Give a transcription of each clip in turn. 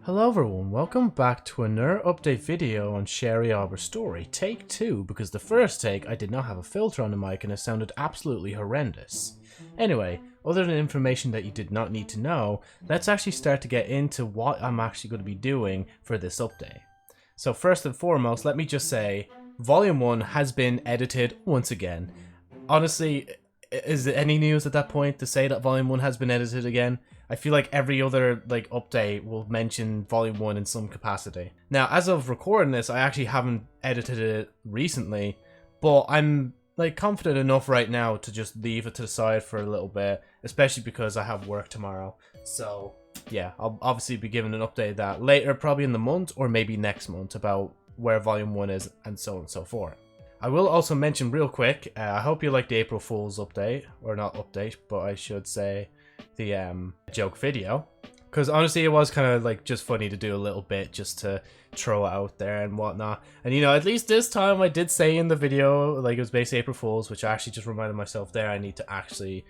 Hello everyone, welcome back to another update video on Sherry Aweber's story, take 2, because the first take I did not have a filter on the mic and it sounded absolutely horrendous. Anyway, other than information that you did not need to know, let's actually start to get into what I'm actually going to be doing for this update. So first and foremost, let me just say, Volume 1 has been edited once again. Honestly, is there any news at that point to say that Volume 1 has been edited again? I feel like every other update will mention Volume 1 in some capacity. Now, as of recording this, I actually haven't edited it recently, but I'm confident enough right now to just leave it to the side for a little bit, especially because I have work tomorrow. So yeah, I'll obviously be giving an update of that later, probably in the month or maybe next month, about where Volume 1 is and so on and so forth. I will also mention real quick, I hope you liked the April Fool's update, or not update, but I should say the joke video, because honestly it was kind of just funny to do a little bit just to throw it out there and whatnot. And you know, at least this time I did say in the video it was basically April Fool's, which I actually just reminded myself there I need to actually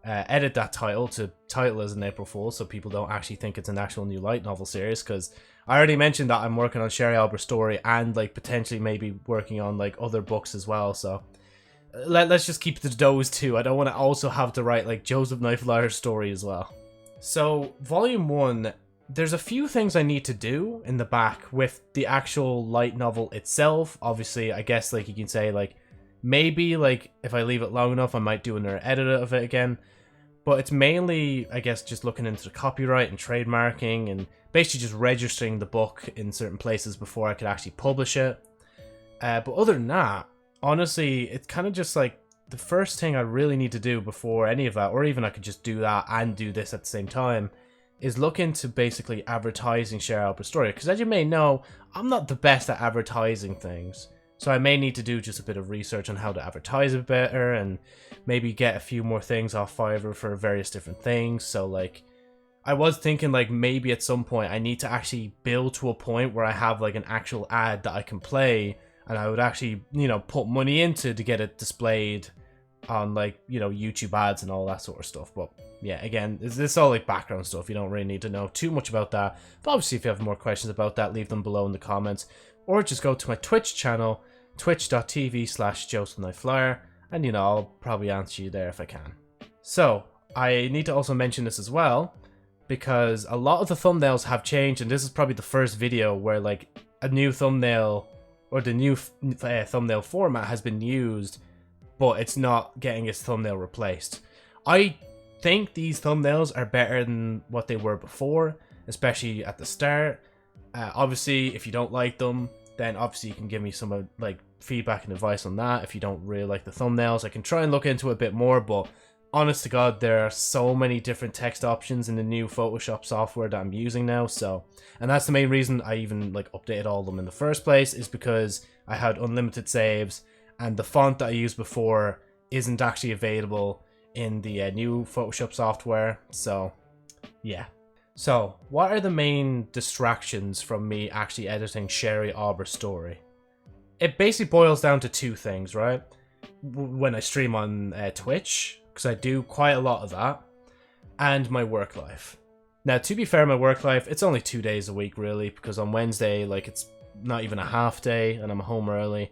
edit that title to title as an April Fool's so people don't actually think it's an actual new light novel series, because I already mentioned that I'm working on Sherry Aweber's story and potentially maybe working on other books as well, so let's just keep it to those two. I don't want to also have to write Joseph Knifeliar's story as well. So Volume 1, there's a few things I need to do in the back with the actual light novel itself. Obviously, I guess you can say maybe if I leave it long enough I might do another edit of it again. But it's mainly, I guess, just looking into the copyright and trademarking and basically just registering the book in certain places before I could actually publish it. But other than that, honestly, it's kind of just the first thing I really need to do before any of that, or even I could just do that and do this at the same time, is look into basically advertising Sherry Aweber's story. Because as you may know, I'm not the best at advertising things. So I may need to do just a bit of research on how to advertise it better and maybe get a few more things off Fiverr for various different things. So I was thinking maybe at some point I need to actually build to a point where I have an actual ad that I can play, and I would actually, put money into to get it displayed on YouTube ads and all that sort of stuff. But yeah, again, this is all background stuff. You don't really need to know too much about that. But obviously if you have more questions about that, leave them below in the comments, or just go to my Twitch channel, twitch.tv/JosephKnifeliar, and I'll probably answer you there if I can. So I need to also mention this as well, because a lot of the thumbnails have changed, and this is probably the first video where a new thumbnail or the new thumbnail format has been used, but it's not getting its thumbnail replaced. I think these thumbnails are better than what they were before, especially at the start. Obviously, if you don't like them, then obviously you can give me some feedback and advice on that. If you don't really like the thumbnails, I can try and look into it a bit more, but honest to God, there are so many different text options in the new Photoshop software that I'm using now, and that's the main reason I even updated all of them in the first place, is because I had unlimited saves, and the font that I used before isn't actually available in the new Photoshop software, so yeah. So, what are the main distractions from me actually editing Sherry Aweber's story? It basically boils down to two things, right? When I stream on Twitch, because I do quite a lot of that, and my work life. Now, to be fair, my work life, it's only 2 days a week, really, because on Wednesday, it's not even a half day, and I'm home early.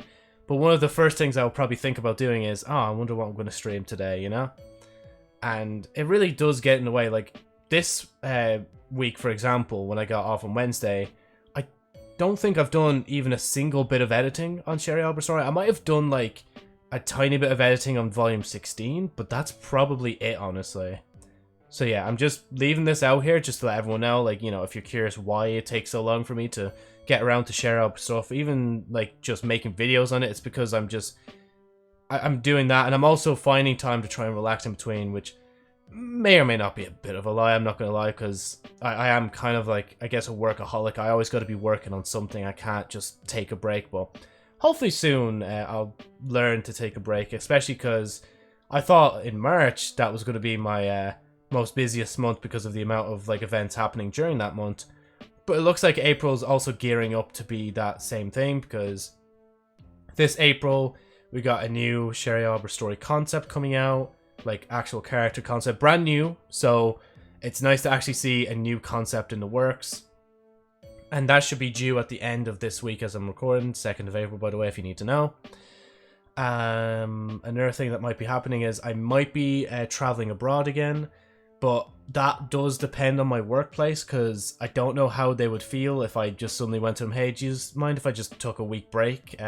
But one of the first things I'll probably think about doing is, I wonder what I'm going to stream today, And it really does get in the way. This week, for example, when I got off on Wednesday, I don't think I've done even a single bit of editing on Sherry Aweber's story. I might have done a tiny bit of editing on Volume 16, but that's probably it, honestly. So yeah, I'm just leaving this out here just to let everyone know, if you're curious why it takes so long for me to get around to Sherry Aweber's stuff, even just making videos on it, it's because I'm doing that, and I'm also finding time to try and relax in between, which may or may not be a bit of a lie, I'm not gonna lie, because I am kind of I guess a workaholic. I always got to be working on something. I can't just take a break, but hopefully soon I'll learn to take a break, especially because I thought in March that was going to be my most busiest month because of the amount of events happening during that month. But it looks like April's also gearing up to be that same thing, because this April we got a new Sherry Aweber story concept coming out, actual character concept, brand new, so it's nice to actually see a new concept in the works. And that should be due at the end of this week as I'm recording, 2nd of April, by the way, if you need to know. Another thing that might be happening is I might be traveling abroad again, but that does depend on my workplace, because I don't know how they would feel if I just suddenly went to them, hey, do you mind if I just took a week break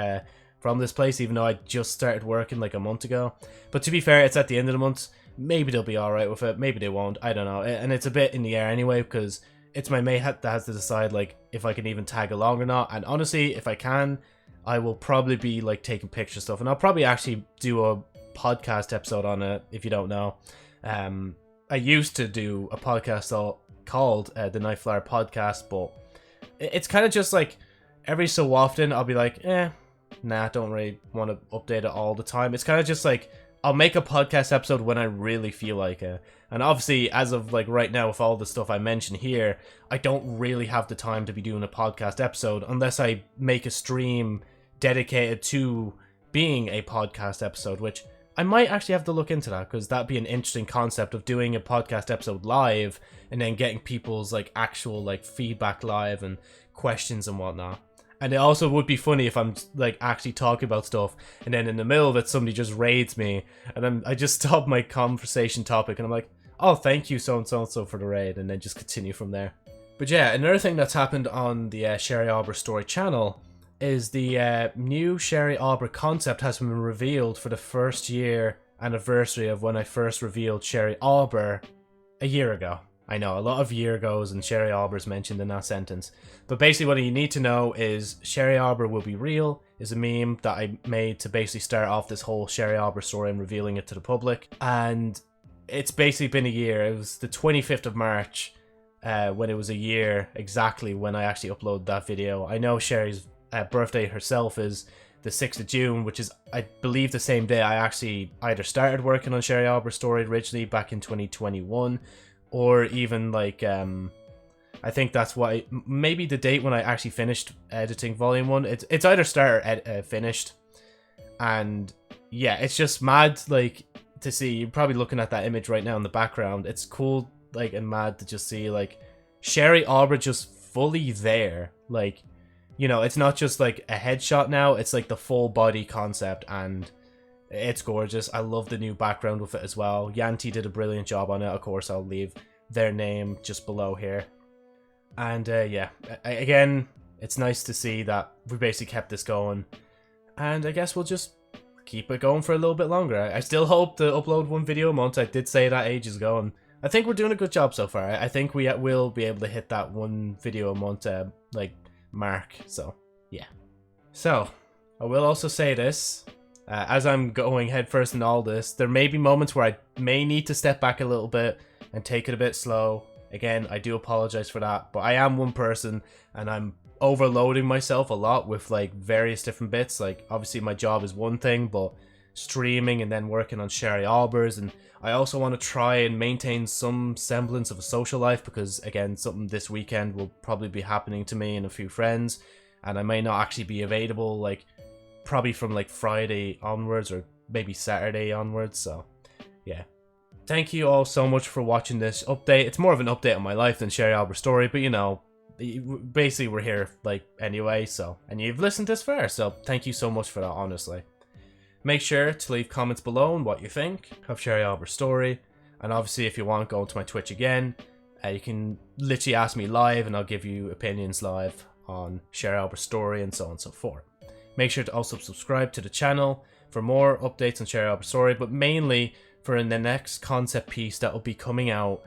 from this place, even though I just started working like a month ago. But to be fair, it's at the end of the month. Maybe they'll be alright with it, maybe they won't, I don't know. And it's a bit in the air anyway, because it's my mate that has to decide like if I can even tag along or not. And honestly, if I can, I will probably be like taking picture stuff, and I'll probably actually do a podcast episode on it if you don't know. I used to do a podcast called the Night Flyer Podcast, but it's kind of just like every so often I'll be like, nah, I don't really want to update it all the time. It's kind of just like I'll make a podcast episode when I really feel like it. And obviously, as of like right now, with all the stuff I mentioned here, I don't really have the time to be doing a podcast episode unless I make a stream dedicated to being a podcast episode, which I might actually have to look into that, because that'd be an interesting concept of doing a podcast episode live and then getting people's like actual like feedback live and questions and whatnot. And it also would be funny if I'm like actually talking about stuff and then in the middle of it somebody just raids me and I just stop my conversation topic and I'm like, oh, thank you so and so and so for the raid, and then just continue from there. But yeah, another thing that's happened on the Sherry Aweber story channel is the new Sherry Aweber concept has been revealed for the first year anniversary of when I first revealed Sherry Aweber a year ago. I know, a lot of year goes and Sherry Aweber's mentioned in that sentence. But basically what you need to know is Sherry Aweber will be real is a meme that I made to basically start off this whole Sherry Aweber story and revealing it to the public. And it's basically been a year. It was the 25th of March when it was a year exactly when I actually uploaded that video. I know Sherry's birthday herself is the 6th of June, which is, I believe, the same day I actually either started working on Sherry Aweber's story originally back in 2021, or even like I think that's why maybe the date when I actually finished editing volume 1. It's either started or finished. And yeah, it's just mad like to see. You're probably looking at that image right now in the background. It's cool like and mad to just see like Sherry Aweber just fully there. Like, you know, it's not just like a headshot now, it's like the full body concept, and it's gorgeous. I love the new background with it as well. Yanti did a brilliant job on it. Of course, I'll leave their name just below here. And yeah, again, it's nice to see that we basically kept this going. And I guess we'll just keep it going for a little bit longer. I still hope to upload one video a month. I did say that ages ago, and I think we're doing a good job so far. I think we will be able to hit that one video a month like mark. So yeah. So I will also say this. As I'm going headfirst in all this, there may be moments where I may need to step back a little bit and take it a bit slow. Again, I do apologize for that, but I am one person and I'm overloading myself a lot with like various different bits. Like obviously my job is one thing, but streaming and then working on Sherry Aweber's, and I also want to try and maintain some semblance of a social life, because again, something this weekend will probably be happening to me and a few friends, and I may not actually be available like probably from like Friday onwards or maybe Saturday onwards. So yeah, thank you all so much for watching this update. It's more of an update on my life than Sherry Aweber's story, but you know, basically we're here like anyway, so, and you've listened this far, so thank you so much for that, honestly. Make sure to leave comments below on what you think of Sherry Aweber's story, and obviously if you want, go to my Twitch again. You can literally ask me live and I'll give you opinions live on Sherry Aweber's story and so on and so forth. Make sure to also subscribe to the channel for more updates on Sherry Aweber's story, but mainly for the next concept piece that will be coming out.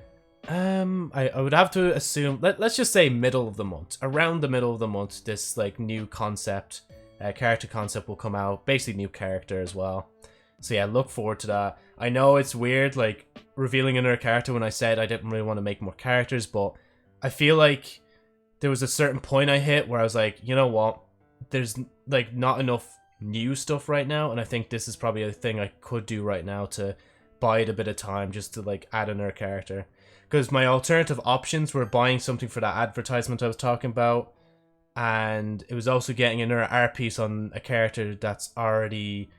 I would have to assume, let's just say middle of the month. Around the middle of the month, this like new concept, character concept will come out. Basically new character as well. So yeah, look forward to that. I know it's weird like revealing another character when I said I didn't really want to make more characters, but I feel like there was a certain point I hit where I was like, you know what? There's like not enough new stuff right now, and I think this is probably a thing I could do right now to bide a bit of time just to like add another character. Because my alternative options were buying something for that advertisement I was talking about, and it was also getting another art piece on a character that's already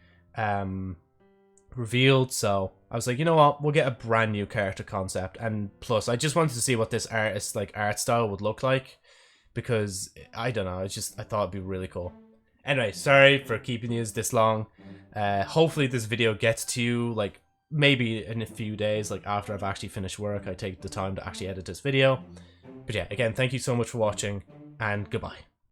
revealed. So I was like, you know what, we'll get a brand new character concept, and plus I just wanted to see what this artist like art style would look like, because I don't know, I thought it'd be really cool. Anyway, sorry for keeping you this long. Hopefully this video gets to you, like, maybe in a few days, like after I've actually finished work, I take the time to actually edit this video. But yeah, again, thank you so much for watching, and goodbye.